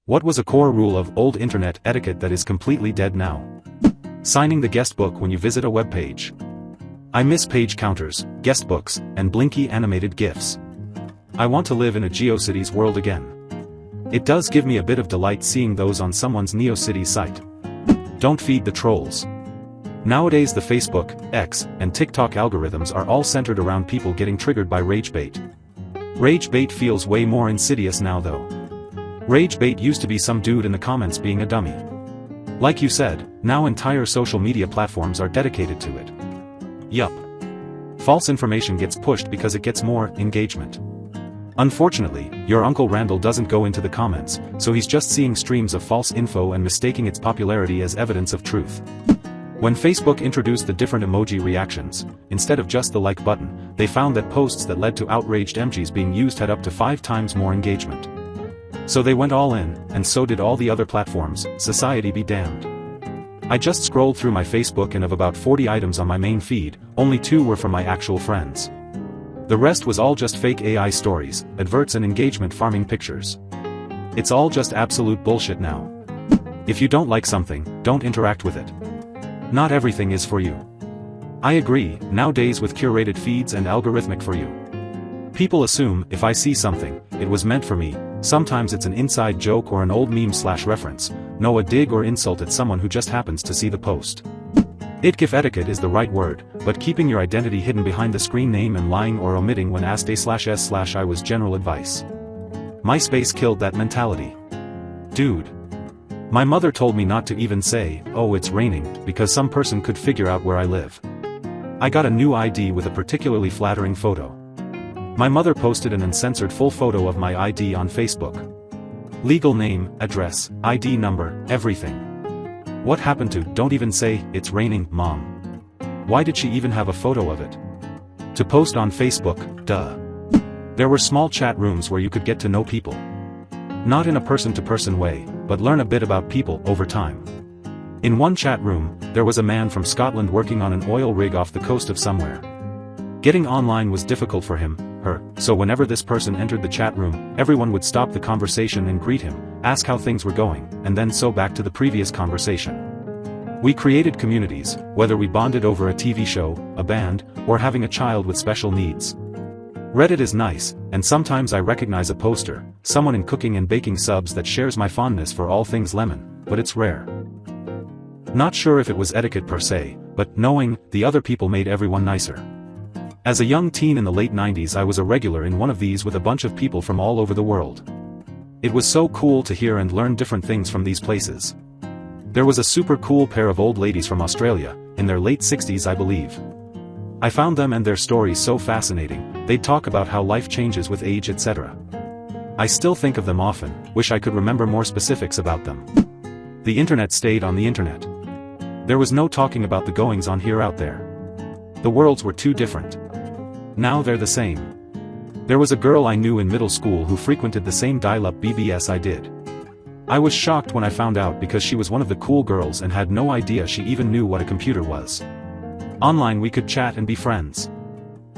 What was a core rule of old internet etiquette that is completely dead now? Signing the guest book when you visit a web page. I miss page counters, guest books, and blinky animated GIFs. I want to live in a GeoCities world again. It does give me a bit of delight seeing those on someone's NeoCities site. Don't feed the trolls. Nowadays the Facebook, X, and TikTok algorithms are all centered around people getting triggered by rage bait. Rage bait feels way more insidious now though. Rage bait used to be some dude in the comments being a dummy. Like you said, now entire social media platforms are dedicated to it. Yup. False information gets pushed because it gets more engagement. Unfortunately, your Uncle Randall doesn't go into the comments, so he's just seeing streams of false info and mistaking its popularity as evidence of truth. When Facebook introduced the different emoji reactions, instead of just the like button, they found that posts that led to outraged emojis being used had up to 5 times more engagement. So they went all in, and so did all the other platforms, society be damned. I just scrolled through my Facebook and of about 40 items on my main feed, only 2 were from my actual friends. The rest was all just fake AI stories, adverts and engagement farming pictures. It's all just absolute bullshit now. If you don't like something, don't interact with it. Not everything is for you. I agree, nowadays with curated feeds and algorithmic for you. People assume, if I see something, it was meant for me. Sometimes it's an inside joke or an old meme/reference, no a dig or insult at someone who just happens to see the post. ITGIF etiquette is the right word, but keeping your identity hidden behind the screen name and lying or omitting when asked a/s/I was general advice. MySpace killed that mentality. Dude. My mother told me not to even say, "Oh it's raining," because some person could figure out where I live. I got a new ID with a particularly flattering photo. My mother posted an uncensored full photo of my ID on Facebook. Legal name, address, ID number, everything. What happened to "don't even say, it's raining, mom"? Why did she even have a photo of it? To post on Facebook, duh. There were small chat rooms where you could get to know people. Not in a person-to-person way, but learn a bit about people over time. In one chat room, there was a man from Scotland working on an oil rig off the coast of somewhere. Getting online was difficult for him, her, so whenever this person entered the chat room, everyone would stop the conversation and greet him, ask how things were going, and then so back to the previous conversation. We created communities, whether we bonded over a TV show, a band, or having a child with special needs. Reddit is nice, and sometimes I recognize a poster, someone in cooking and baking subs that shares my fondness for all things lemon, but it's rare. Not sure if it was etiquette per se, but knowing the other people made everyone nicer. As a young teen in the late 90s I was a regular in one of these with a bunch of people from all over the world. It was so cool to hear and learn different things from these places. There was a super cool pair of old ladies from Australia, in their late 60s I believe. I found them and their stories so fascinating, they'd talk about how life changes with age etc. I still think of them often, wish I could remember more specifics about them. The internet stayed on the internet. There was no talking about the goings on here out there. The worlds were too different. Now they're the same. There was a girl I knew in middle school who frequented the same dial-up BBS I did. I was shocked when I found out because she was one of the cool girls and had no idea she even knew what a computer was. Online we could chat and be friends.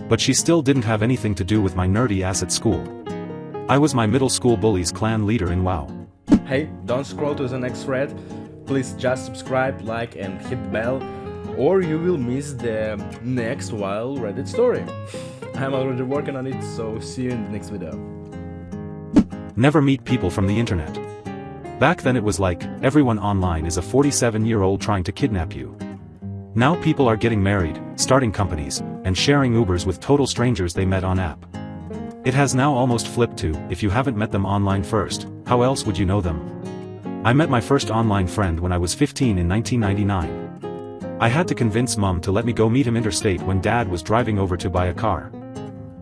But she still didn't have anything to do with my nerdy ass at school. I was my middle school bully's clan leader in WoW. Hey, don't scroll to the next thread. Please just subscribe, like and hit the bell, or you will miss the next wild Reddit story. I'm already working on it, so see you in the next video. Never meet people from the internet. Back then it was like, everyone online is a 47-year-old trying to kidnap you. Now people are getting married, starting companies, and sharing Ubers with total strangers they met on app. It has now almost flipped to, if you haven't met them online first, how else would you know them? I met my first online friend when I was 15 in 1999. I had to convince Mum to let me go meet him interstate when Dad was driving over to buy a car.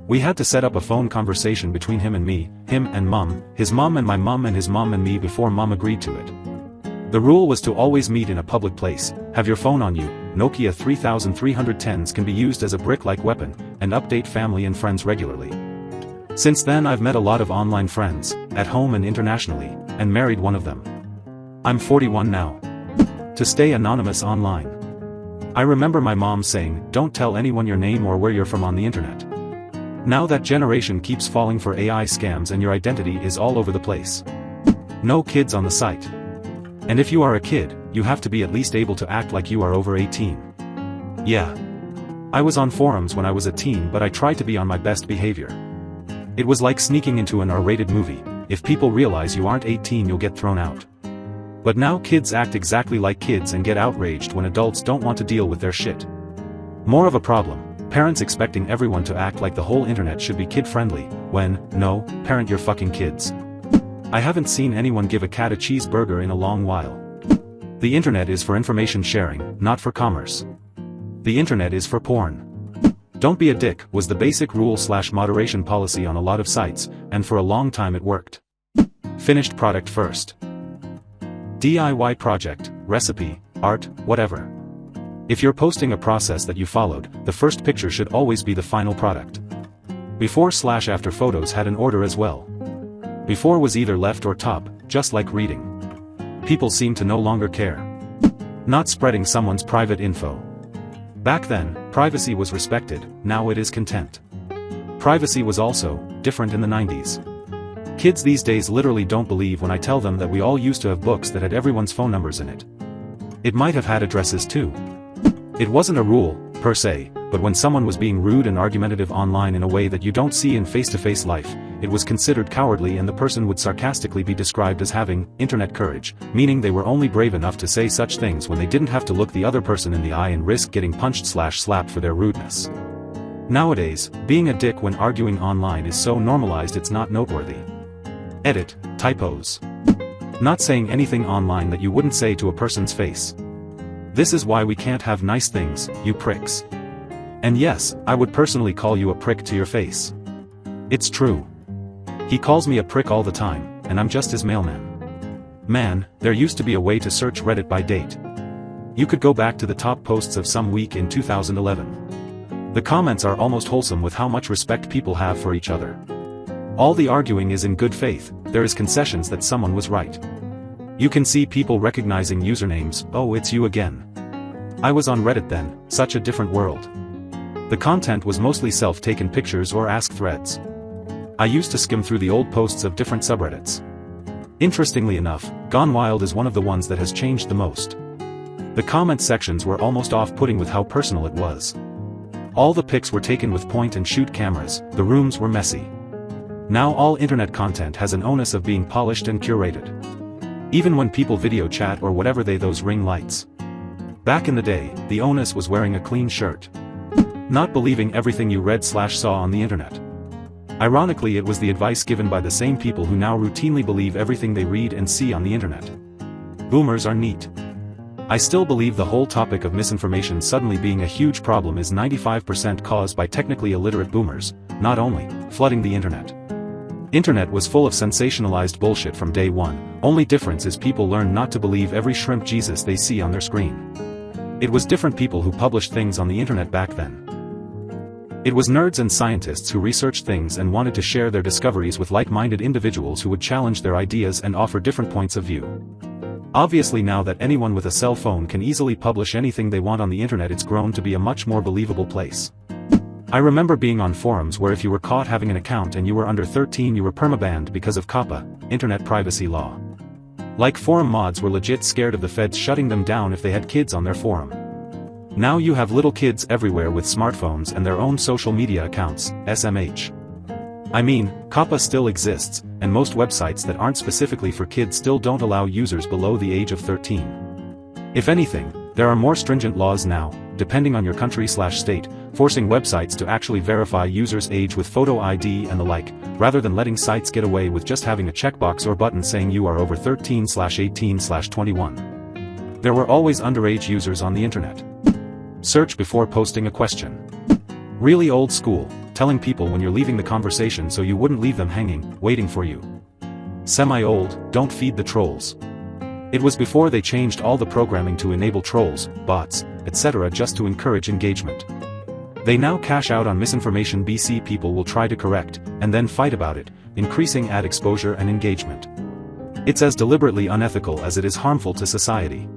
We had to set up a phone conversation between him and me, him and Mum, his mum and my mum and his mum and me before Mum agreed to it. The rule was to always meet in a public place, have your phone on you, Nokia 3310s can be used as a brick-like weapon, and update family and friends regularly. Since then I've met a lot of online friends, at home and internationally, and married one of them. I'm 41 now. To stay anonymous online. I remember my mom saying, don't tell anyone your name or where you're from on the internet. Now that generation keeps falling for AI scams and your identity is all over the place. No kids on the site. And if you are a kid, you have to be at least able to act like you are over 18. Yeah. I was on forums when I was a teen, but I tried to be on my best behavior. It was like sneaking into an R-rated movie. If people realize you aren't 18, you'll get thrown out. But now kids act exactly like kids and get outraged when adults don't want to deal with their shit. More of a problem, parents expecting everyone to act like the whole internet should be kid-friendly, when, no, parent your fucking kids. I haven't seen anyone give a cat a cheeseburger in a long while. The internet is for information sharing, not for commerce. The internet is for porn. Don't be a dick was the basic rule/moderation policy on a lot of sites, and for a long time it worked. Finished product first. DIY project, recipe, art, whatever. If you're posting a process that you followed, the first picture should always be the final product. Before/after photos had an order as well. Before was either left or top, just like reading. People seem to no longer care. Not spreading someone's private info. Back then, privacy was respected, now it is contempt. Privacy was also different in the 90s. Kids these days literally don't believe when I tell them that we all used to have books that had everyone's phone numbers in it. It might have had addresses too. It wasn't a rule, per se, but when someone was being rude and argumentative online in a way that you don't see in face-to-face life, it was considered cowardly, and the person would sarcastically be described as having internet courage, meaning they were only brave enough to say such things when they didn't have to look the other person in the eye and risk getting punched/slapped for their rudeness. Nowadays, being a dick when arguing online is so normalized it's not noteworthy. Edit, typos. Not saying anything online that you wouldn't say to a person's face. This is why we can't have nice things, you pricks. And yes, I would personally call you a prick to your face. It's true. He calls me a prick all the time, and I'm just his mailman. Man, there used to be a way to search Reddit by date. You could go back to the top posts of some week in 2011. The comments are almost wholesome with how much respect people have for each other. All the arguing is in good faith, there is concessions that someone was right. You can see people recognizing usernames, oh it's you again. I was on Reddit then, such a different world. The content was mostly self-taken pictures or ask threads. I used to skim through the old posts of different subreddits. Interestingly enough, Gone Wild is one of the ones that has changed the most. The comment sections were almost off-putting with how personal it was. All the pics were taken with point-and-shoot cameras, the rooms were messy. Now all internet content has an onus of being polished and curated. Even when people video chat or whatever those ring lights. Back in the day, the onus was wearing a clean shirt. Not believing everything you read/saw on the internet. Ironically, it was the advice given by the same people who now routinely believe everything they read and see on the internet. Boomers are neat. I still believe the whole topic of misinformation suddenly being a huge problem is 95% caused by technically illiterate boomers, not only flooding the internet. Internet was full of sensationalized bullshit from day one, only difference is people learn not to believe every shrimp Jesus they see on their screen. It was different people who published things on the internet back then. It was nerds and scientists who researched things and wanted to share their discoveries with like-minded individuals who would challenge their ideas and offer different points of view. Obviously, now that anyone with a cell phone can easily publish anything they want on the internet, it's grown to be a much more believable place. I remember being on forums where if you were caught having an account and you were under 13 you were permabanned because of COPPA, internet privacy law. Like forum mods were legit scared of the feds shutting them down if they had kids on their forum. Now you have little kids everywhere with smartphones and their own social media accounts, SMH. I mean, COPPA still exists, and most websites that aren't specifically for kids still don't allow users below the age of 13. If anything, there are more stringent laws now, depending on your country/state, forcing websites to actually verify users' age with photo ID and the like, rather than letting sites get away with just having a checkbox or button saying you are over 13/18/21. There were always underage users on the internet. Search before posting a question. Really old school, telling people when you're leaving the conversation so you wouldn't leave them hanging, waiting for you. Semi-old, don't feed the trolls. It was before they changed all the programming to enable trolls, bots, etc. just to encourage engagement. They now cash out on misinformation BC people will try to correct, and then fight about it, increasing ad exposure and engagement. It's as deliberately unethical as it is harmful to society.